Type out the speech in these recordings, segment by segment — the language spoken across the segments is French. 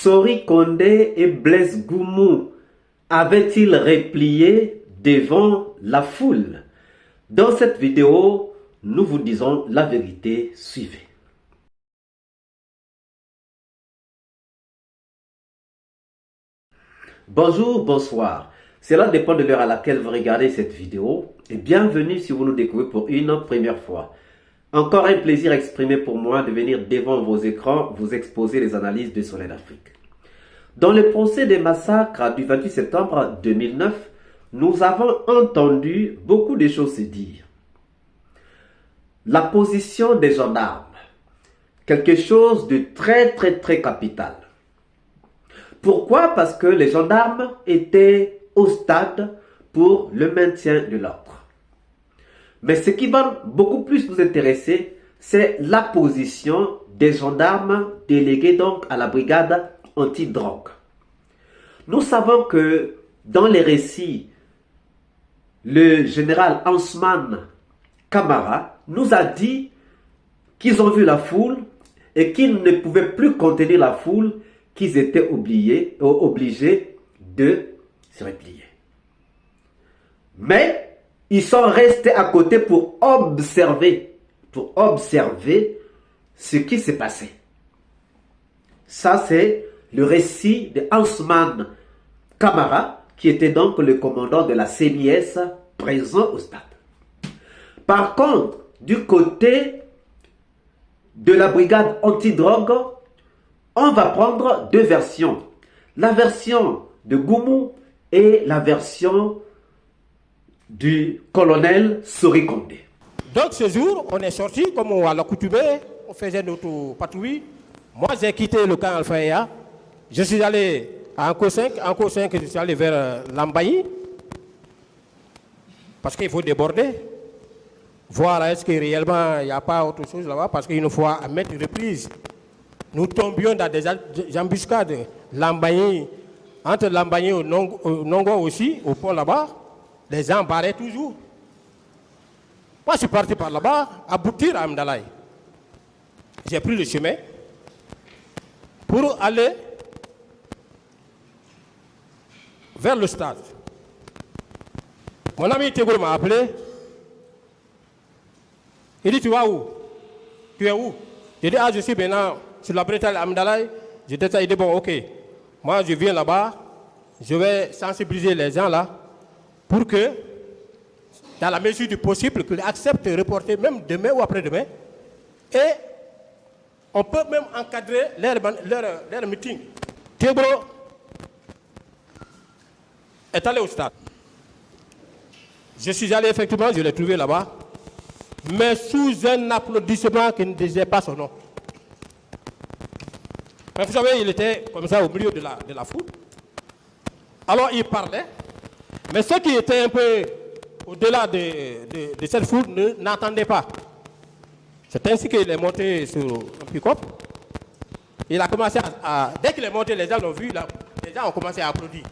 Sori Kondé et Blaise Goumou avaient-ils replié devant la foule? Dans cette vidéo, nous vous disons la vérité. Suivez. Bonjour, bonsoir. Cela dépend de l'heure à laquelle vous regardez cette vidéo. Et bienvenue si vous nous découvrez pour une première fois. Encore un plaisir exprimé pour moi de venir devant vos écrans vous exposer les analyses de Soleil d'Afrique. Dans le procès des massacres du 28 septembre 2009, nous avons entendu beaucoup de choses se dire. La position des gendarmes, quelque chose de très capital. Pourquoi? Parce que les gendarmes étaient au stade pour le maintien de l'ordre. Mais ce qui va beaucoup plus nous intéresser, c'est la position des gendarmes délégués donc à la brigade anti-drogue. Nous savons que dans les récits, le général Ousmane Camara nous a dit qu'ils ont vu la foule et qu'ils ne pouvaient plus contenir la foule, qu'ils étaient obligés de se replier. Mais ils sont restés à côté pour observer ce qui s'est passé. Ça, c'est le récit de Ousmane Camara, qui était donc le commandant de la CNIS présent au stade. Par contre, du côté de la brigade anti-drogue, on va prendre deux versions. La version de Goumou et la version du colonel Sori Kondé. Donc ce jour, on est sorti, comme à l'accoutumée, on faisait notre patrouille. Moi, j'ai quitté le camp Alpha. Je suis allé à Anko 5, je suis allé vers Lambaye, parce qu'il faut déborder, voir est-ce que réellement il n'y a pas autre chose là-bas, parce qu'une fois à maintes reprises, nous tombions dans des embuscades, Lambaye, entre Lambaye et Nongo aussi, au pont là-bas. Les gens barraient toujours. Moi, je suis parti par là-bas, aboutir à Amdalaï. J'ai pris le chemin pour aller vers le stade. Mon ami Tegour m'a appelé. Il dit, tu vas où? Tu es où? J'ai dit, je suis maintenant sur la bretelle Amdalaï. Il dit, bon, ok. Moi, je viens là-bas. Je vais sensibiliser les gens là. Pour que, dans la mesure du possible, qu'ils acceptent de reporter même demain ou après-demain. Et on peut même encadrer leur meeting. Thébo est allé au stade. Je suis allé effectivement, je l'ai trouvé là-bas, mais sous un applaudissement qui ne disait pas son nom. Mais vous savez, il était comme ça au milieu de la foule. Alors il parlait. Mais ceux qui étaient un peu au-delà de cette foule n'entendaient pas. C'est ainsi qu'il est monté sur un pick-up. Il a commencé dès qu'il est monté, les gens l'ont vu, les gens ont commencé à applaudir.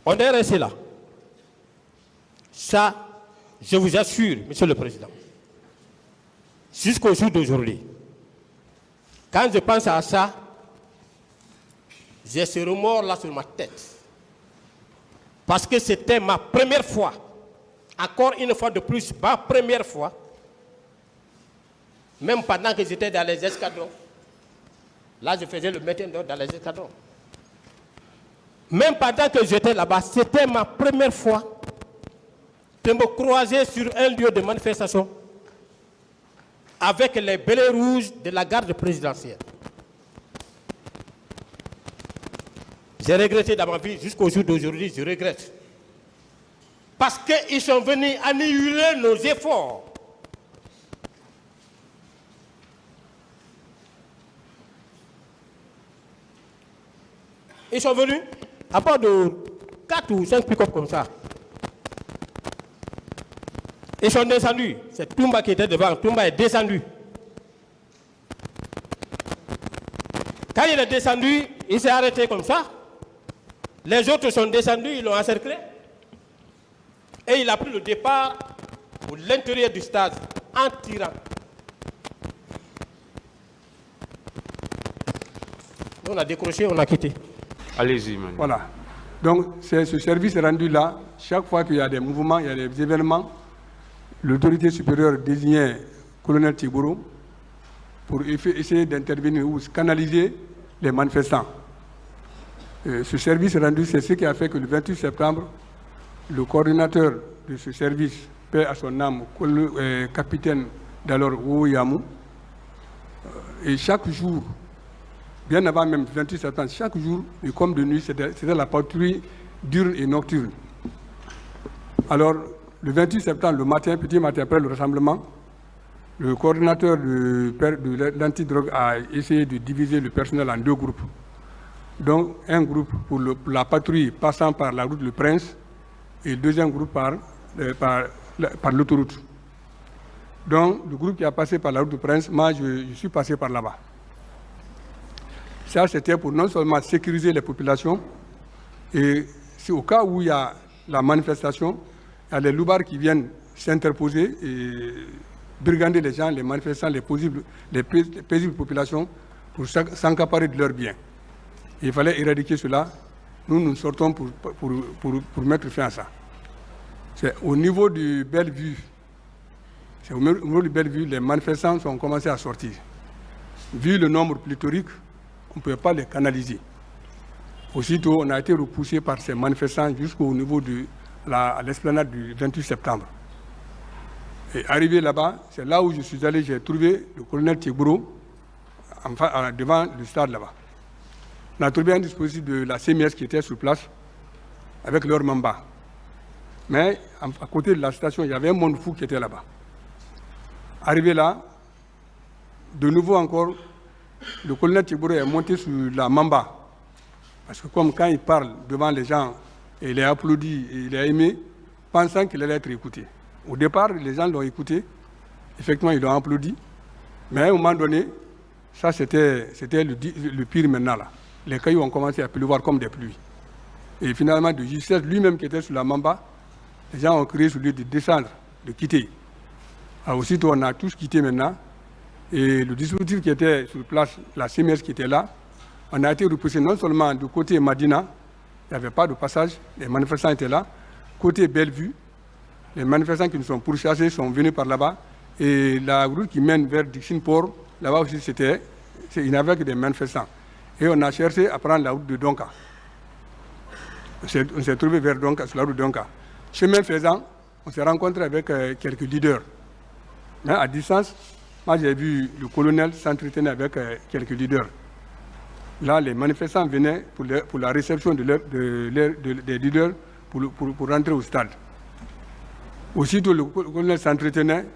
On est resté là. Ça, je vous assure, Monsieur le Président, jusqu'au jour d'aujourd'hui, quand je pense à ça, j'ai ce remords là sur ma tête. Parce que c'était ma première fois. Encore une fois de plus, ma première fois. Même pendant que j'étais dans les escadrons. Là, je faisais le maintien d'ordre dans les escadrons. Même pendant que j'étais là-bas, c'était ma première fois de me croiser sur un lieu de manifestation avec les bérets rouges de la garde présidentielle. J'ai regretté dans ma vie, jusqu'au jour d'aujourd'hui, je regrette. Parce qu'ils sont venus annihiler nos efforts. Ils sont venus, à part de 4 ou 5 pick-up comme ça. Ils sont descendus. C'est Toumba qui était devant. Toumba est descendu. Quand il est descendu, il s'est arrêté comme ça. Les autres sont descendus, ils l'ont encerclé. Et il a pris le départ pour l'intérieur du stade en tirant. On a décroché, on a quitté. Allez-y, Manu. Voilà. Donc, c'est ce service rendu-là, chaque fois qu'il y a des mouvements, il y a des événements, l'autorité supérieure désignait le colonel Tibouro pour essayer d'intervenir ou canaliser les manifestants. Ce service rendu, c'est ce qui a fait que le 28 septembre, le coordinateur de ce service, paix à son âme, capitaine d'alors Ouyamu, et chaque jour, bien avant même le 28 septembre, chaque jour, et comme de nuit, c'était la patrouille diurne et nocturne. Alors, le 28 septembre, le matin, petit matin après le rassemblement, le coordinateur de l'antidrogue a essayé de diviser le personnel en deux groupes. Donc, un groupe pour la patrouille passant par la route Le Prince et le deuxième groupe par l'autoroute. Donc, le groupe qui a passé par la route du Prince, moi, je suis passé par là-bas. Ça, c'était pour non seulement sécuriser les populations, et c'est au cas où il y a la manifestation, il y a les loupards qui viennent s'interposer et brigander les gens, les manifestants, les paisibles populations pour s'accaparer de leurs biens. Il fallait éradiquer cela. Nous sortons pour mettre fin à ça. C'est au niveau du Bellevue. C'est au niveau du Bellevue, les manifestants ont commencé à sortir. Vu le nombre pléthorique, on ne pouvait pas les canaliser. Aussitôt, on a été repoussé par ces manifestants jusqu'au niveau de l'esplanade du 28 septembre. Et arrivé là-bas, c'est là où je suis allé, j'ai trouvé le colonel Tibouro devant le stade là-bas. On a trouvé un dispositif de la CMS qui était sur place avec leur mamba. Mais à côté de la station, il y avait un monde fou qui était là-bas. Arrivé là, de nouveau encore, le colonel Tibouro est monté sur la mamba. Parce que comme quand il parle devant les gens, et il est applaudi, et il est aimé, pensant qu'il allait être écouté. Au départ, les gens l'ont écouté, effectivement, ils l'ont applaudi, mais à un moment donné, ça c'était le pire maintenant là. Les cailloux ont commencé à pleuvoir comme des pluies. Et finalement, de justesse, lui-même qui était sur la mamba, les gens ont crié sur lui de descendre, de quitter. Alors aussitôt, on a tous quitté maintenant, et le dispositif qui était sur place, la CMS qui était là, on a été repoussé non seulement du côté Madina, il n'y avait pas de passage, les manifestants étaient là, côté Bellevue, les manifestants qui nous sont pourchassés sont venus par là-bas, et la route qui mène vers Dixon-Port, là-bas aussi il n'y avait que des manifestants. Et on a cherché à prendre la route de Donka. On s'est trouvé vers Donka, sur la route de Donka. Chemin faisant, on s'est rencontré avec quelques leaders. Mais à distance, moi j'ai vu le colonel s'entretenir avec quelques leaders. Là, les manifestants venaient pour la réception des leaders pour rentrer au stade. Aussitôt, le colonel s'entretenait,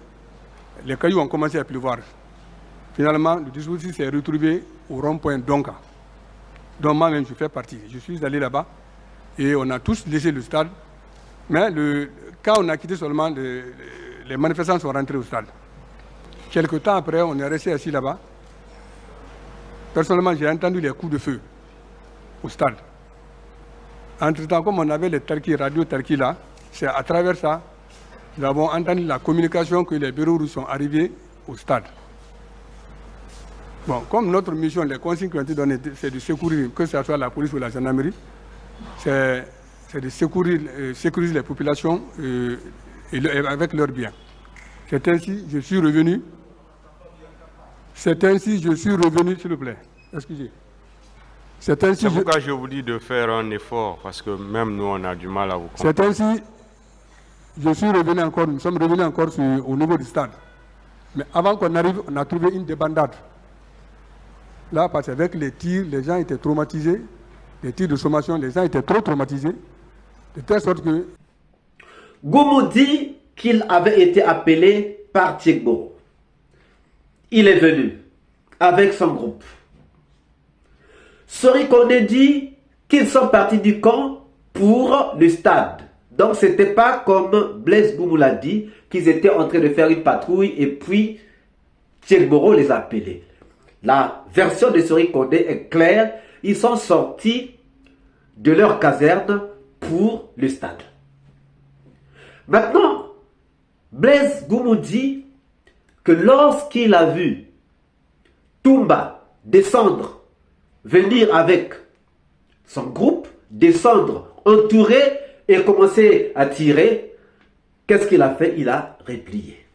les cailloux ont commencé à pleuvoir. Finalement, le dispositif s'est retrouvé au rond-point Donka. Donc moi-même, je fais partie. Je suis allé là-bas et on a tous laissé le stade. Mais quand on a quitté seulement, les manifestants sont rentrés au stade. Quelque temps après, on est resté assis là-bas. Personnellement, j'ai entendu les coups de feu au stade. Entre-temps, comme on avait les radio Talki là, c'est à travers ça, nous avons entendu la communication que les bureaux russes sont arrivés au stade. Bon, comme notre mission, les consignes qui ont été données, c'est de secourir, que ce soit la police ou la gendarmerie, c'est de sécuriser les populations avec leurs biens. C'est ainsi que je suis revenu. C'est ainsi que je suis revenu, s'il vous plaît. Excusez. C'est ainsi. C'est pourquoi je vous dis de faire un effort, parce que même nous, on a du mal à vous comprendre. C'est ainsi je suis revenu encore, nous sommes revenus encore au niveau du stade. Mais avant qu'on arrive, on a trouvé une débandade. Là, parce qu'avec les tirs, les gens étaient traumatisés. Les tirs de sommation, les gens étaient trop traumatisés. De telle sorte que... Goumou dit qu'il avait été appelé par Tibouro. Il est venu avec son groupe. Sori Kondé dit qu'ils sont partis du camp pour le stade. Donc ce n'était pas comme Blaise Goumou l'a dit, qu'ils étaient en train de faire une patrouille et puis Tibouro les a appelés. La version de Sori Kondé est claire. Ils sont sortis de leur caserne pour le stade. Maintenant, Blaise Goumou dit que lorsqu'il a vu Toumba descendre venir avec son groupe, descendre, entourer et commencer à tirer, qu'est-ce qu'il a fait? Il a replié.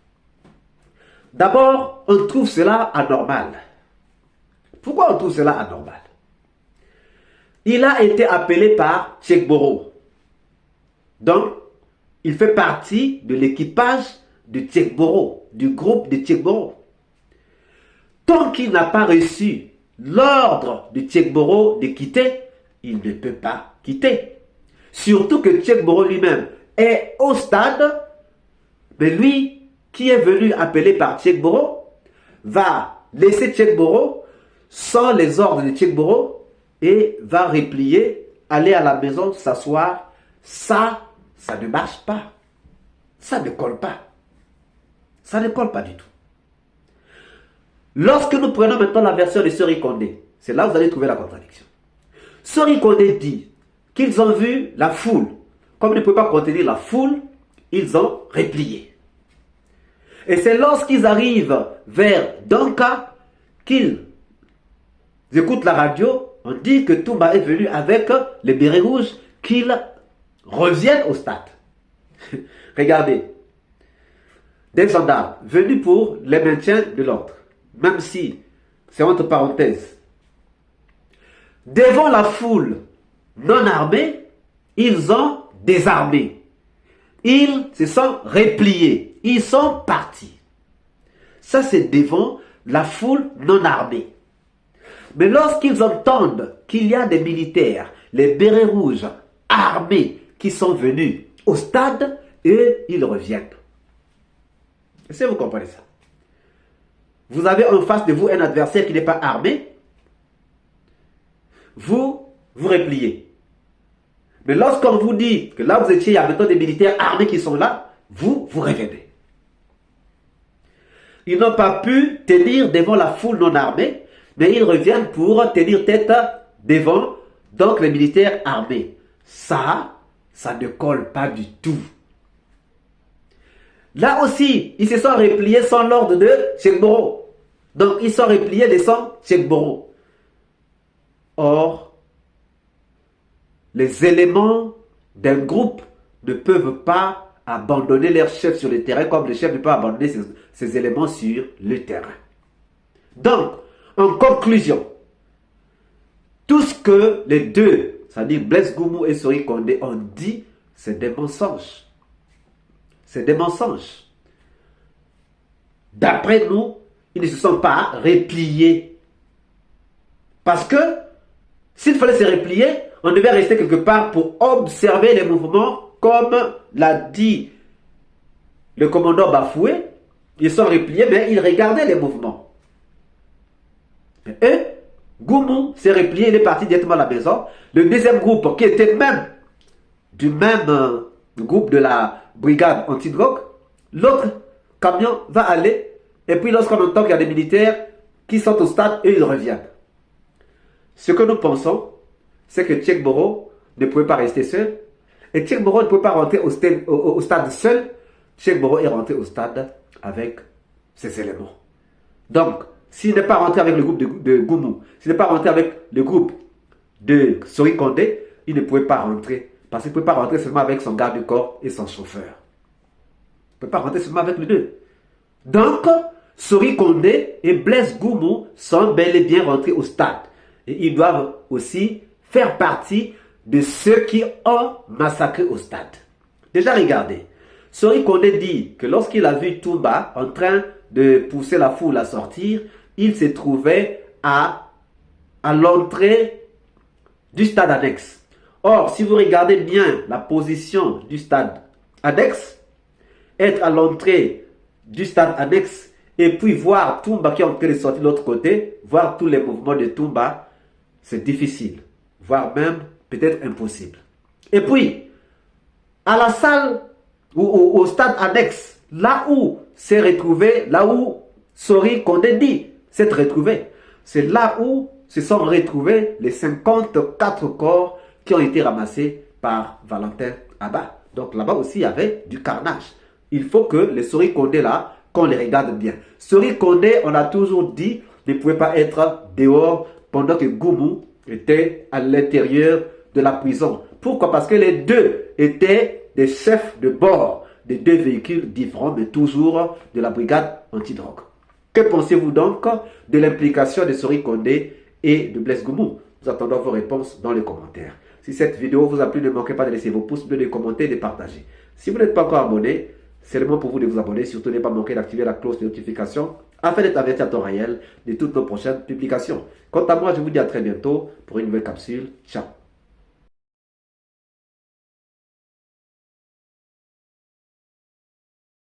D'abord, on trouve cela anormal. Pourquoi on trouve cela anormal? Il a été appelé par Tchekboro. Donc, il fait partie de l'équipage de Tchekboro, du groupe de Tchekboro. Tant qu'il n'a pas reçu l'ordre de Tchekboro de quitter, il ne peut pas quitter. Surtout que Tchekboro lui-même est au stade, mais lui, qui est venu appeler par Tchekboro, va laisser Tchekboro sans les ordres de Tchekboro et va replier, aller à la maison, s'asseoir. Ça ne marche pas. Ça ne colle pas. Ça ne colle pas du tout. Lorsque nous prenons maintenant la version de Sori Kondé, c'est là où vous allez trouver la contradiction. Sori Kondé dit qu'ils ont vu la foule. Comme ils ne pouvaient pas contenir la foule, ils ont replié. Et c'est lorsqu'ils arrivent vers Danka qu'ils écoutent la radio. On dit que Toumba est venu avec les bérets rouges, qu'ils reviennent au stade. Regardez. Des gendarmes venus pour le maintien de l'ordre. Même si, c'est entre parenthèses. Devant la foule non armée, ils ont désarmé. Ils se sont repliés. Ils sont partis. Ça, c'est devant la foule non armée. Mais lorsqu'ils entendent qu'il y a des militaires, les bérets rouges, armés, qui sont venus au stade, et ils reviennent. Est-ce que vous comprenez ça? Vous avez en face de vous un adversaire qui n'est pas armé. Vous repliez. Mais lorsqu'on vous dit que là vous étiez, il y a maintenant des militaires armés qui sont là, vous revenez. Ils n'ont pas pu tenir devant la foule non armée, mais ils reviennent pour tenir tête devant donc les militaires armés. Ça ne colle pas du tout. Là aussi, ils se sont repliés sans l'ordre de Tchekboro. Donc, ils sont repliés laissant Tchekboro. Or, les éléments d'un groupe ne peuvent pas abandonner leur chef sur le terrain comme le chef ne peut abandonner ses éléments sur le terrain. Donc, en conclusion, tout ce que les deux, c'est-à-dire Blaise Goumou et Sori Kondé ont dit, c'est des mensonges. C'est des mensonges. D'après nous, ils ne se sont pas repliés. Parce que, s'il fallait se replier, on devait rester quelque part pour observer les mouvements, comme l'a dit le commandant Bafoué. Ils sont repliés, mais ils regardaient les mouvements. Et Goumou s'est replié, il est parti directement à la maison. Le deuxième groupe, qui était même du même groupe de la brigade anti-drogue, l'autre camion va aller, et puis lorsqu'on entend qu'il y a des militaires qui sont au stade, et ils reviennent. Ce que nous pensons, c'est que Tchekboro ne pouvait pas rester seul, et Tchekboro ne pouvait pas rentrer au stade seul. Tchekboro est rentré au stade avec ses éléments. Donc, s'il n'est pas rentré avec le groupe de Goumou, s'il n'est pas rentré avec le groupe de Sori Kondé, il ne pouvait pas rentrer. Parce qu'il ne pouvait pas rentrer seulement avec son garde du corps et son chauffeur. Il ne peut pas rentrer seulement avec les deux. Donc, Sori Kondé et Blaise Goumou sont bel et bien rentrés au stade. Et ils doivent aussi faire partie de ceux qui ont massacré au stade. Déjà, regardez. Sori Kondé dit que lorsqu'il a vu Toumba en train de pousser la foule à sortir, il se trouvait à l'entrée du stade annexe. Or, si vous regardez bien la position du stade annexe, être à l'entrée du stade annexe et puis voir Toumba qui est en train de sortir de l'autre côté, voir tous les mouvements de Toumba, c'est difficile, voire même peut-être impossible. Et puis, à la salle ou au stade annexe, là où s'est retrouvé, là où Sori Kondé dit s'être retrouvé, c'est là où se sont retrouvés les 54 corps qui ont été ramassés par Valentin Abba. Donc là-bas aussi, il y avait du carnage. Il faut que les Sori Kondé là, qu'on les regarde bien. Sori Kondé, on a toujours dit, ne pouvait pas être dehors pendant que Goumou était à l'intérieur de la prison. Pourquoi? Parce que les deux étaient des chefs de bord de deux véhicules différents, mais toujours de la brigade antidrogue. Que pensez-vous donc de l'implication de Sori Kondé et de Blaise Goumou? Nous attendons vos réponses dans les commentaires. Si cette vidéo vous a plu, ne manquez pas de laisser vos pouces bleus, de commenter et de partager. Si vous n'êtes pas encore abonné, c'est le moment pour vous de vous abonner. Surtout, ne pas manquer d'activer la cloche de notification afin d'être averti à temps réel de toutes nos prochaines publications. Quant à moi, je vous dis à très bientôt pour une nouvelle capsule. Ciao!